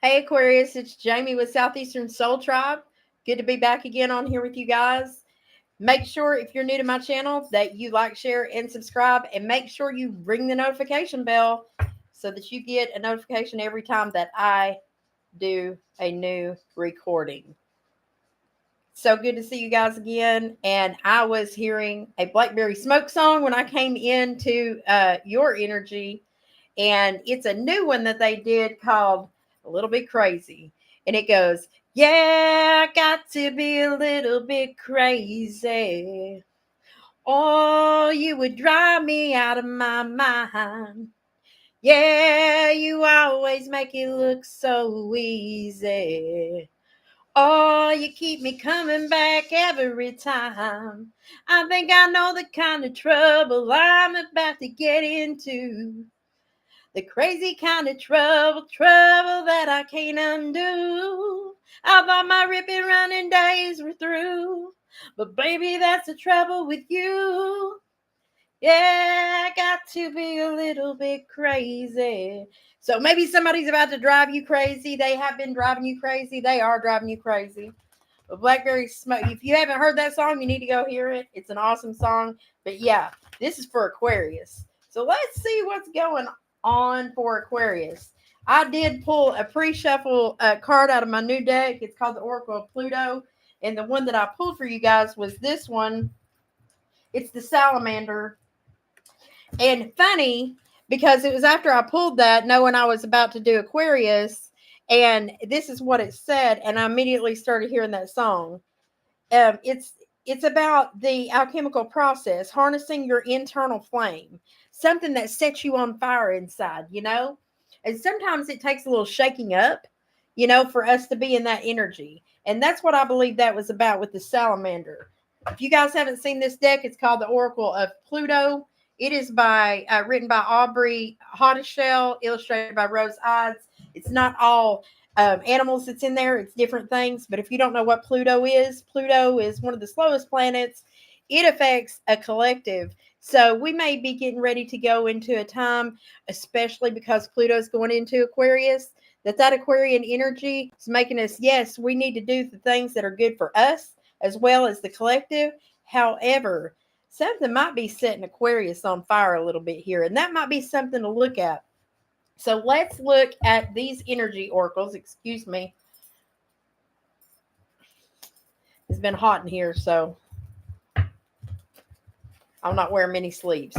Hey Aquarius, it's Jamie with Southeastern Soul Tribe. Good to be back again on here with you guys. Make sure if you're new to my channel that you like, share, and subscribe, and make sure you ring the notification bell so that you get a notification every time that I do a new recording. So good to see you guys again. And I was hearing a Blackberry Smoke song when I came into your energy, and it's a new one that they did called A Little Bit Crazy. And it goes, yeah, I got to be a little bit crazy. Oh, you would drive me out of my mind. Yeah, you always make it look so easy. Oh, you keep me coming back every time. I think I know the kind of trouble I'm about to get into. The crazy kind of trouble that I can't undo. I thought my ripping running days were through, but baby, that's the trouble with you. Yeah, I got to be a little bit crazy. So maybe somebody's about to drive you crazy. They have been driving you crazy. They are driving you crazy. But Blackberry Smoke, if you haven't heard that song, you need to go hear it. It's an awesome song. But yeah, this is for Aquarius. So let's see what's going on for Aquarius. I did pull a pre-shuffle card out of my new deck. It's called the Oracle of Pluto. And the one that I pulled for you guys was this one. It's the Salamander. And funny, because it was after I pulled that, knowing I was about to do Aquarius, and this is what it said, and I immediately started hearing that song. It's about the alchemical process, harnessing your internal flame, something that sets you on fire inside, you know? And sometimes it takes a little shaking up, you know, for us to be in that energy. And that's what I believe that was about with the salamander. If you guys haven't seen this deck, it's called the Oracle of Pluto. It is written by Aubrey Hottishell, illustrated by Rose Ides. It's not all animals that's in there. It's different things. But if you don't know what Pluto is one of the slowest planets. It affects a collective. So we may be getting ready to go into a time, especially because Pluto's going into Aquarius, that Aquarian energy is making us, yes, we need to do the things that are good for us as well as the collective. However, something might be setting Aquarius on fire a little bit here, and that might be something to look at. So let's look at these energy oracles. Excuse me. It's been hot in here, so I'm not wearing many sleeves.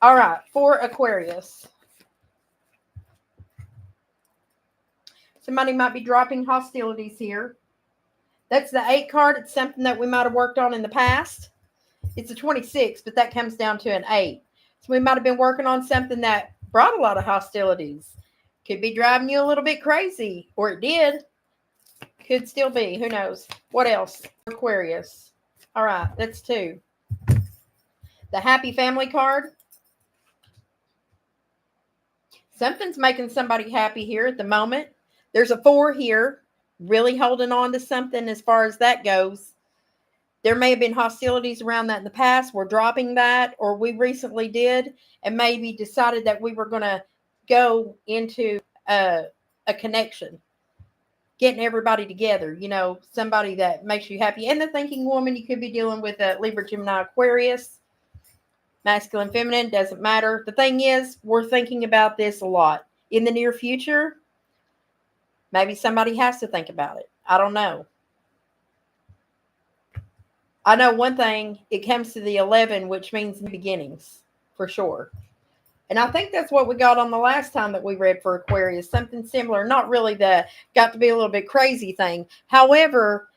All right, for Aquarius. Somebody might be dropping hostilities here. That's the 8 card. It's something that we might have worked on in the past. It's a 26, but that comes down to an 8. So we might have been working on something that brought a lot of hostilities. Could be driving you a little bit crazy, or it did. Could still be. Who knows? What else? Aquarius. All right, that's 2. The happy family card. Something's making somebody happy here at the moment. There's a 4 here, really holding on to something as far as that goes. There may have been hostilities around that in the past. We're dropping that, or we recently did, and maybe decided that we were going to go into a connection, getting everybody together, you know, somebody that makes you happy. And the thinking woman, you could be dealing with a Libra, Gemini, Aquarius, masculine, feminine, doesn't matter. The thing is, we're thinking about this a lot. In the near future, maybe somebody has to think about it. I don't know. I know one thing, it comes to the 11, which means beginnings, for sure. And I think that's what we got on the last time that we read for Aquarius, something similar. Not really the got to be a little bit crazy thing. However,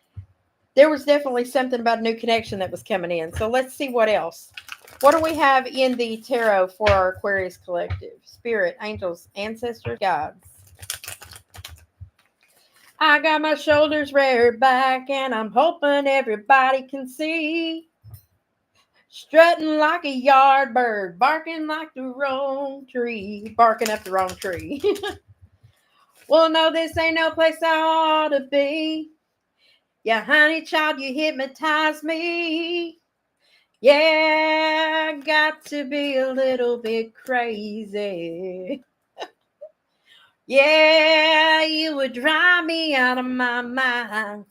there was definitely something about a new connection that was coming in. So let's see what else. What do we have in the tarot for our Aquarius collective? Spirit, angels, ancestors, gods. I got my shoulders reared back and I'm hoping everybody can see. Strutting like a yard bird, barking like the wrong tree. Barking up the wrong tree. Well, no, this ain't no place I ought to be. Yeah, honey child, you hypnotize me. Yeah, got to be a little bit crazy. Yeah, you would drive me out of my mind.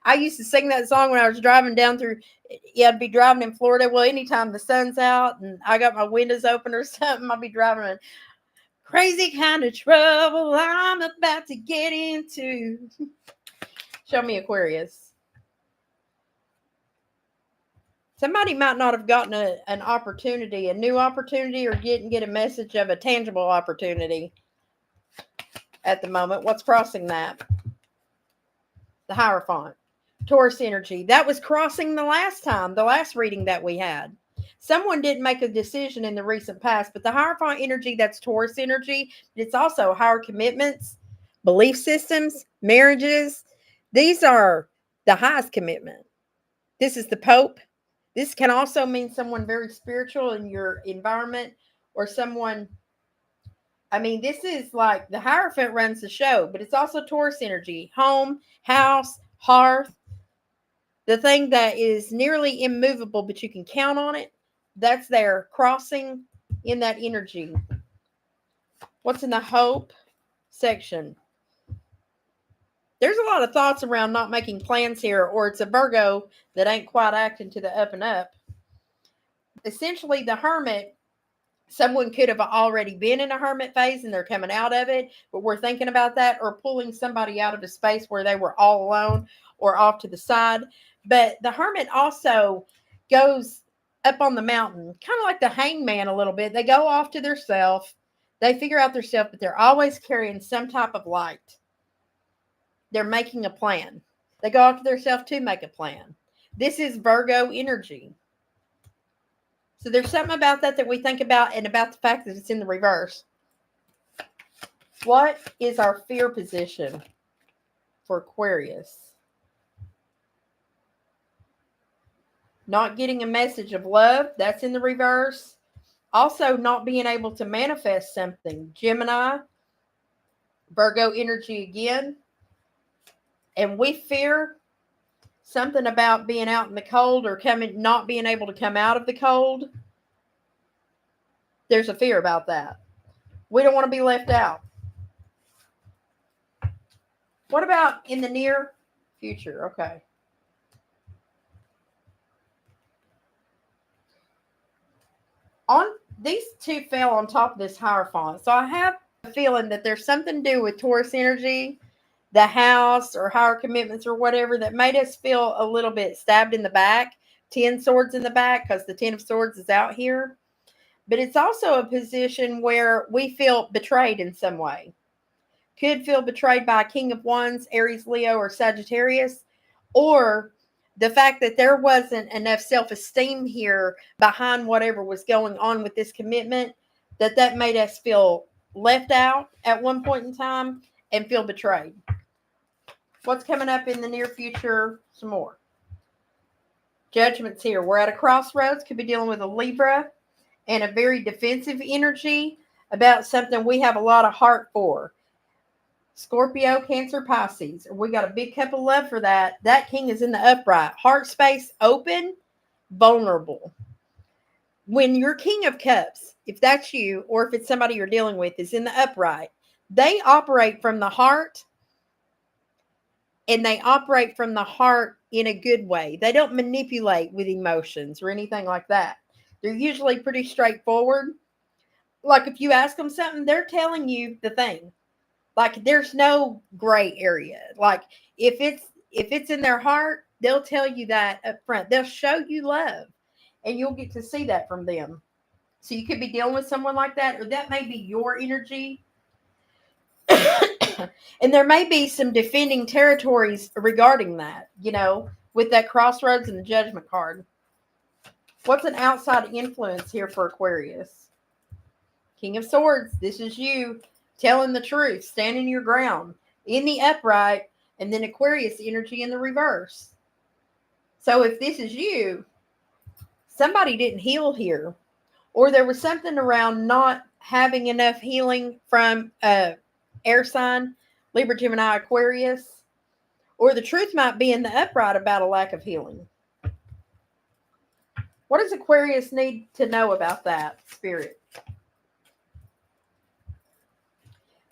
I used to sing that song when I was driving down through. Yeah, I'd be driving in Florida. Well, anytime the sun's out and I got my windows open or something, I'll be driving a crazy kind of trouble I'm about to get into. Show me Aquarius. Somebody might not have gotten an opportunity, a new opportunity, or get a message of a tangible opportunity at the moment. What's crossing that? The Hierophant. Taurus energy. That was crossing the last reading that we had. Someone didn't make a decision in the recent past, but the Hierophant energy, that's Taurus energy. It's also higher commitments, belief systems, marriages. These are the highest commitment. This is the Pope. This can also mean someone very spiritual in your environment, or someone, I mean, this is like the Hierophant runs the show, but it's also Taurus energy. Home, house, hearth, the thing that is nearly immovable, but you can count on it. That's there, crossing in that energy. What's in the hope section? There's a lot of thoughts around not making plans here, or it's a Virgo that ain't quite acting to the up and up. Essentially, the Hermit, someone could have already been in a hermit phase and they're coming out of it, but we're thinking about that, or pulling somebody out of a space where they were all alone or off to the side. But the Hermit also goes up on the mountain, kind of like the hangman a little bit. They go off to their self, they figure out their self, but they're always carrying some type of light. They're making a plan. They go off to their self to make a plan. This is Virgo energy. So there's something about that we think about, and about the fact that it's in the reverse. What is our fear position for Aquarius? Not getting a message of love, that's in the reverse. Also, not being able to manifest something. Gemini, Virgo energy again. And we fear something about being out in the cold, or not being able to come out of the cold. There's a fear about that. We don't want to be left out. What about in the near future? Okay. On these two fell on top of this Hierophant. So I have a feeling that there's something to do with Taurus energy, the house, or higher commitments, or whatever, that made us feel a little bit stabbed in the back. 10 swords in the back, because the 10 of swords is out here. But it's also a position where we feel betrayed in some way. Could feel betrayed by a King of Wands, Aries, Leo, or Sagittarius, or the fact that there wasn't enough self-esteem here behind whatever was going on with this commitment, that made us feel left out at one point in time and feel betrayed. What's coming up in the near future? Some more. Judgment's here. We're at a crossroads. Could be dealing with a Libra and a very defensive energy about something we have a lot of heart for. Scorpio, Cancer, Pisces. We got a big cup of love for that. That king is in the upright. Heart space open, vulnerable. When your King of Cups, if that's you, or if it's somebody you're dealing with, is in the upright, they operate from the heart, and they operate from the heart in a good way. They don't manipulate with emotions or anything like that. They're usually pretty straightforward. Like if you ask them something, they're telling you the thing. Like there's no gray area. Like if it's in their heart, they'll tell you that up front. They'll show you love, and you'll get to see that from them. So you could be dealing with someone like that, or that may be your energy. And there may be some defending territories regarding that, with that crossroads and the Judgment card. What's an outside influence here for Aquarius? King of Swords. This is you telling the truth, standing your ground in the upright, and then Aquarius energy in the reverse. So if this is you, somebody didn't heal here, or there was something around not having enough healing from air sign, Libra, Gemini, Aquarius, or the truth might be in the upright about a lack of healing. What does Aquarius need to know about that, Spirit?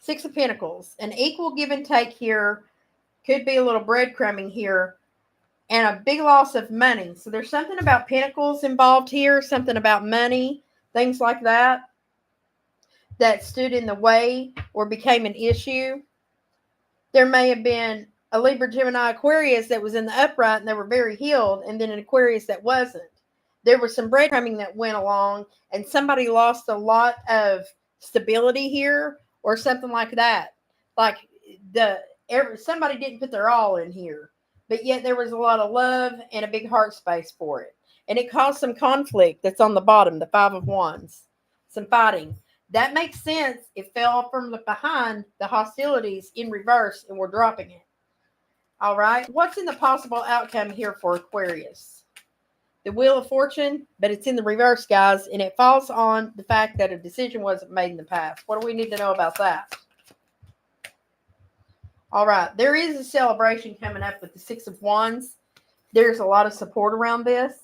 Six of Pentacles. An equal give and take here. Could be a little breadcrumbing here. And a big loss of money. So there's something about Pentacles involved here. Something about money. Things like that. That stood in the way or became an issue. There may have been a Libra, Gemini, Aquarius that was in the upright and they were very healed. And then an Aquarius that wasn't. There was some breadcrumbing that went along. And somebody lost a lot of stability here. Or something like that. Like somebody didn't put their all in here. But yet there was a lot of love and a big heart space for it. And it caused some conflict that's on the bottom, the Five of Wands. Some fighting. That makes sense. It fell from behind the hostilities in reverse and we're dropping it. All right. What's in the possible outcome here for Aquarius? The Wheel of Fortune, but it's in the reverse, guys. And it falls on the fact that a decision wasn't made in the past. What do we need to know about that? All right. There is a celebration coming up with the Six of Wands. There's a lot of support around this.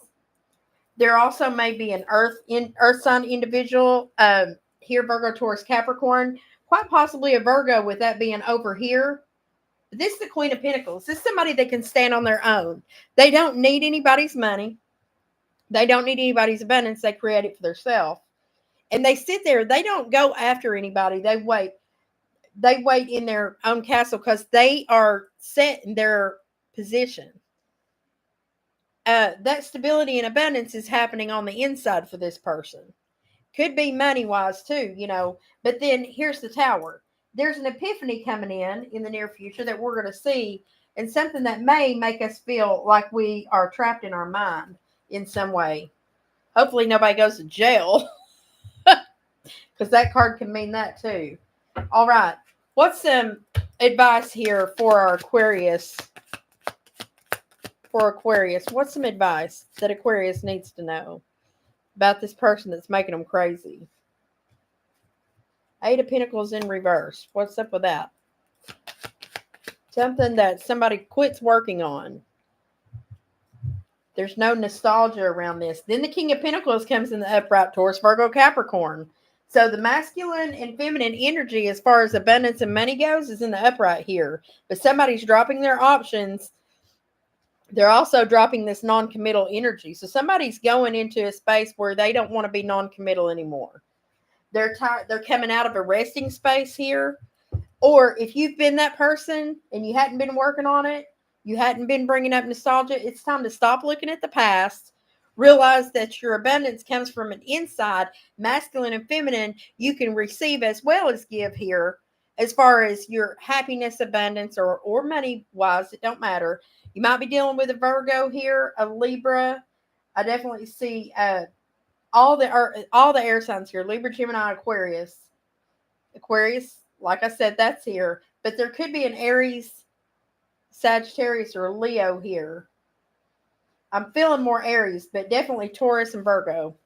There also may be an earth sign individual here, Virgo, Taurus, Capricorn. Quite possibly a Virgo with that being over here. This is the Queen of Pentacles. This is somebody that can stand on their own. They don't need anybody's money. They don't need anybody's abundance. They create it for themselves. And they sit there. They don't go after anybody. They wait. They wait in their own castle because they are set in their position. That stability and abundance is happening on the inside for this person. Could be money-wise too, you know. But then here's the Tower. There's an epiphany coming in the near future that we're going to see. And something that may make us feel like we are trapped in our mind in some way. Hopefully nobody goes to jail. Because that card can mean that too. All right. What's some advice here for our Aquarius? For Aquarius. What's some advice that Aquarius needs to know about this person that's making them crazy? Eight of Pentacles in reverse. What's up with that? Something that somebody quits working on. There's no nostalgia around this. Then the King of Pentacles comes in the upright, Taurus, Virgo, Capricorn. So the masculine and feminine energy as far as abundance and money goes is in the upright here. But somebody's dropping their options. They're also dropping this non-committal energy. So somebody's going into a space where they don't want to be non-committal anymore. They're tired. They're coming out of a resting space here. Or if you've been that person and you hadn't been working on it, you hadn't been bringing up nostalgia, it's time to stop looking at the past. Realize that your abundance comes from an inside, masculine and feminine. You can receive as well as give here as far as your happiness, abundance, or money-wise. It don't matter. You might be dealing with a Virgo here, a Libra. I definitely see all the air signs here. Libra, Gemini, Aquarius. Aquarius, like I said, that's here. But there could be an Aries, Sagittarius, or Leo here. I'm feeling more Aries, but definitely Taurus and Virgo.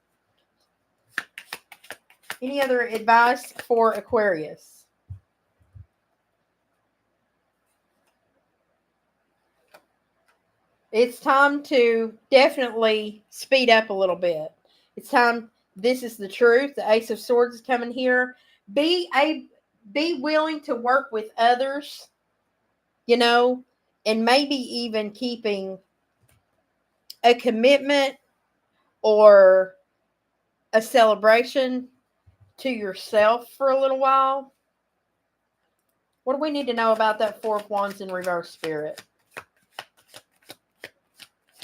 Any other advice for Aquarius? It's time to definitely speed up a little bit. It's time. This is the truth. The Ace of Swords is coming here. Be willing to work with others, you know, and maybe even keeping a commitment or a celebration to yourself for a little while. What do we need to know about that Four of Wands in reverse, Spirit?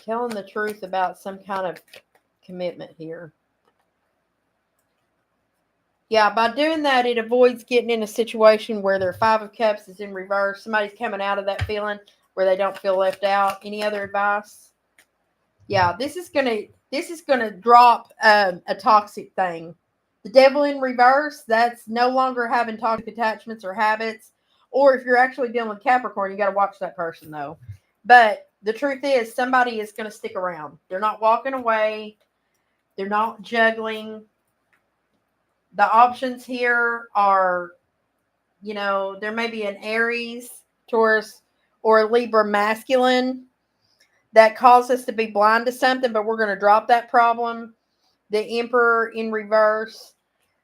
Telling the truth about some kind of commitment here. Yeah, by doing that, it avoids getting in a situation where their Five of Cups is in reverse. Somebody's coming out of that feeling where they don't feel left out. Any other advice? Yeah, this is gonna drop a toxic thing. The Devil in reverse, that's no longer having toxic attachments or habits. Or if you're actually dealing with Capricorn, you got to watch that person though. But the truth is, somebody is going to stick around. They're not walking away. They're not juggling. The options here are, you know, there may be an Aries, Taurus, or a Libra masculine that causes us to be blind to something, but we're going to drop that problem. The Emperor in reverse.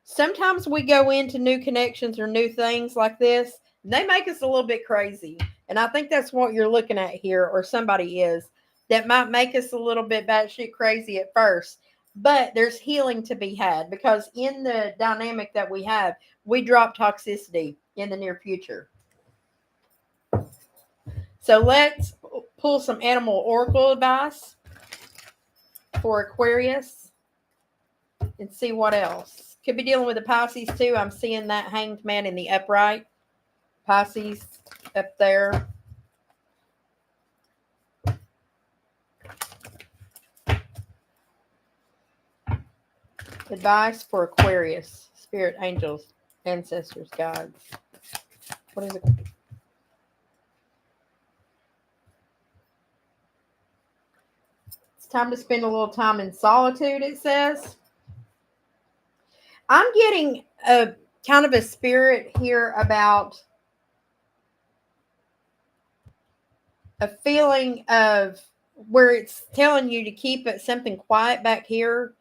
Sometimes we go into new connections or new things like this, and they make us a little bit crazy. And I think that's what you're looking at here, or somebody is, that might make us a little bit batshit crazy at first. But there's healing to be had because in the dynamic that we have, we drop toxicity in the near future. So let's pull some animal oracle advice for Aquarius and see what else. Could be dealing with the Pisces too. I'm seeing that hanged man in the upright. Pisces up there. Advice for Aquarius. Spirit, angels, ancestors, gods. What is it? It's time to spend a little time in solitude, it says. I'm getting a kind of a spirit here about a feeling of where it's telling you to keep it something quiet back here,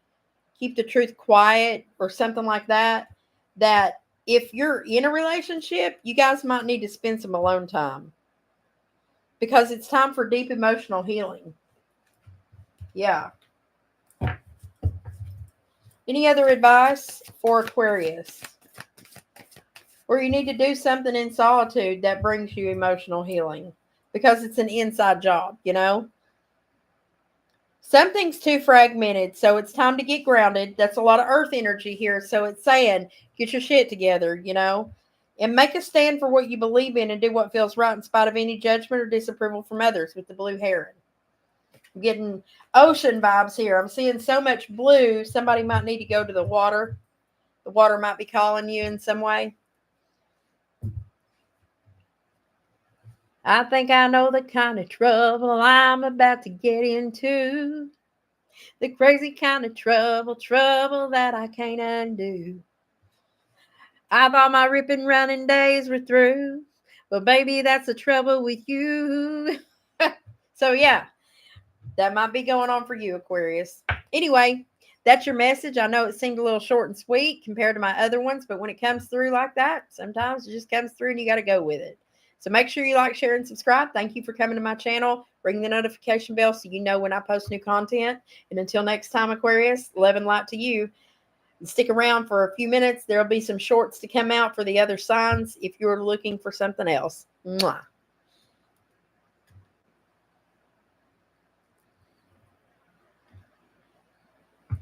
keep the truth quiet or something like that. That if you're in a relationship, you guys might need to spend some alone time because it's time for deep emotional healing. Yeah. Any other advice for Aquarius? Or you need to do something in solitude that brings you emotional healing because it's an inside job, you know? Something's too fragmented, so it's time to get grounded. That's a lot of earth energy here. So it's saying, get your shit together, you know, and make a stand for what you believe in and do what feels right in spite of any judgment or disapproval from others with the blue heron. I'm getting ocean vibes here. I'm seeing so much blue. Somebody might need to go to the water. The water might be calling you in some way. I think I know the kind of trouble I'm about to get into. The crazy kind of trouble that I can't undo. I thought my ripping running days were through, but baby, that's the trouble with you. So yeah, that might be going on for you, Aquarius. Anyway, that's your message. I know it seemed a little short and sweet compared to my other ones, but when it comes through like that, sometimes it just comes through and you got to go with it. So make sure you like, share, and subscribe. Thank you for coming to my channel. Ring the notification bell so you know when I post new content. And until next time, Aquarius, love and light to you. And stick around for a few minutes. There'll be some shorts to come out for the other signs if you're looking for something else. Mwah.